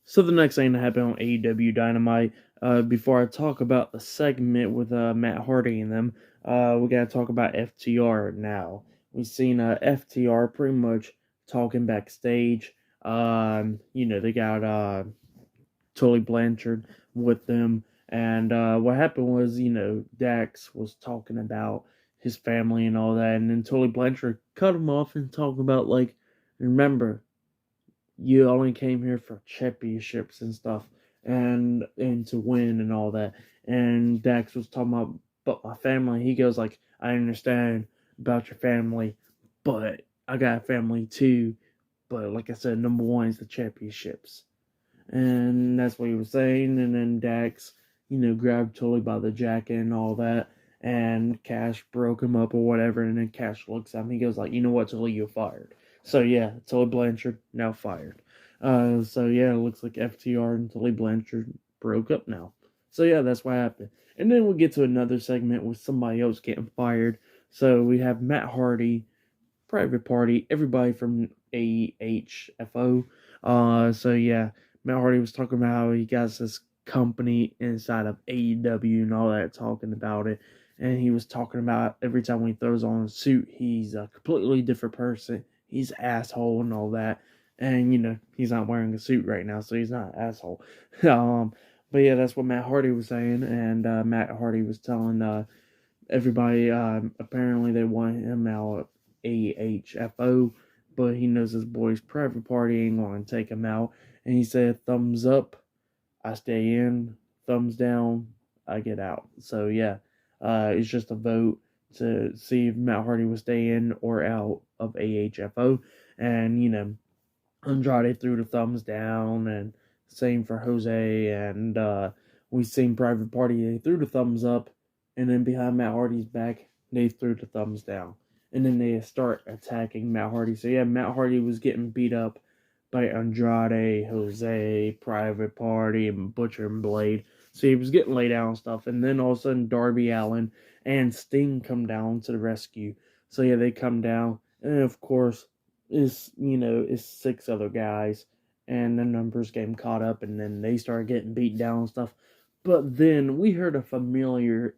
So the next thing that happened on AEW Dynamite, before I talk about the segment with Matt Hardy and them, we gotta talk about FTR now. We've seen FTR pretty much talking backstage. They got Tully Blanchard with them, and what happened was, Dax was talking about his family and all that, and then Tully Blanchard cut him off and talking about like, remember, you only came here for championships and stuff and to win and all that. And Dax was talking about but my family. He goes like, I understand about your family, but I got a family too. But like I said, number one is the championships. And that's what he was saying. And then Dax, grabbed Tully by the jacket and all that. And Cash broke him up or whatever. And then Cash looks at him. He goes like, you know what, Tully, you're fired. So yeah, Tully Blanchard now fired. So yeah, it looks like FTR and Tully Blanchard broke up now. So yeah, that's what happened. And then we get to another segment with somebody else getting fired. So we have Matt Hardy, Private Party, everybody from AHFO. So yeah, Matt Hardy was talking about how he got this company inside of AEW and all that, talking about it. And he was talking about every time when he throws on a suit, he's a completely different person. He's an asshole and all that. And, he's not wearing a suit right now, so he's not an asshole. But yeah, that's what Matt Hardy was saying. And Matt Hardy was telling everybody, apparently they want him out of AHFO, but he knows his boy's Private Party ain't going to take him out. And he said, thumbs up, I stay in. Thumbs down, I get out. So yeah, it's just a vote to see if Matt Hardy will stay in or out of AHFO. And, Andrade threw the thumbs down, and same for Jose. And we seen Private Party, they threw the thumbs up. And then behind Matt Hardy's back, they threw the thumbs down. And then they start attacking Matt Hardy. So yeah, Matt Hardy was getting beat up by Andrade, Jose, Private Party, and Butcher and Blade. So he was getting laid out and stuff. And then all of a sudden, Darby Allin and Sting come down to the rescue. So yeah, they come down. And of course, it's 6 other guys. And the numbers getting caught up. And then they start getting beat down and stuff. But then we heard a familiar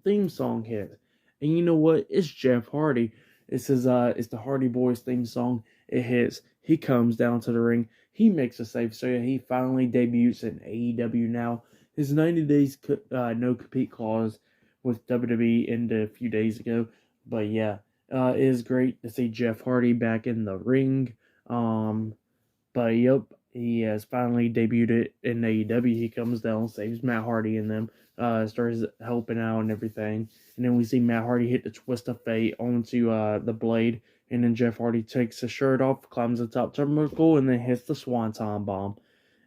theme song hit. And you know what? It's Jeff Hardy. It's the Hardy Boys theme song. It hits. He comes down to the ring. He makes a save. So yeah, he finally debuts in AEW now. His 90 days no compete clause with WWE ended a few days ago. But yeah, it is great to see Jeff Hardy back in the ring. But yep, he has finally debuted in AEW. He comes down, saves Matt Hardy and them, starts helping out and everything. And then we see Matt Hardy hit the twist of fate onto the Blade. And then Jeff Hardy takes his shirt off, climbs the top turnbuckle, and then hits the Swanton Bomb.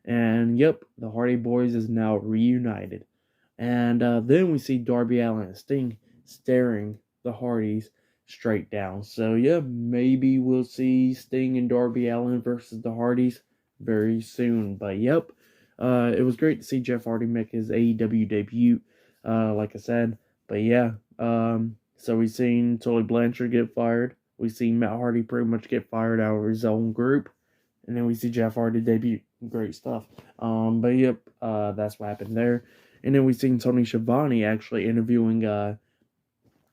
And yep, the Hardy Boys is now reunited. And then we see Darby Allin and Sting staring the Hardys straight down. So yeah, maybe we'll see Sting and Darby Allin versus the Hardys very soon. But yep, it was great to see Jeff Hardy make his AEW debut, like I said. But yeah, so we've seen Tully Blanchard get fired. We've seen Matt Hardy pretty much get fired out of his own group. And then we see Jeff Hardy debut. Great stuff. But yep, that's what happened there. And then we seen Tony Schiavone actually interviewing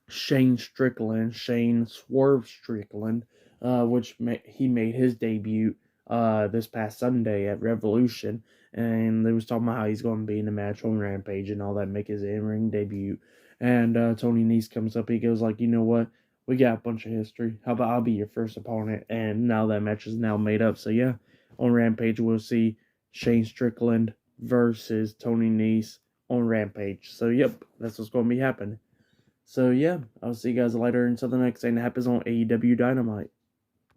Shane Swerve Strickland, which he made his debut this past Sunday at Revolution. And they was talking about how he's going to be in the match on Rampage and all that, make his in-ring debut. And Tony Nese comes up, he goes like, you know what? We got a bunch of history. How about I'll be your first opponent? And now that match is now made up. So yeah, on Rampage we'll see Shane Strickland versus Tony Nese on Rampage. So yep, that's what's going to be happening. So yeah, I'll see you guys later until the next thing that happens on AEW Dynamite.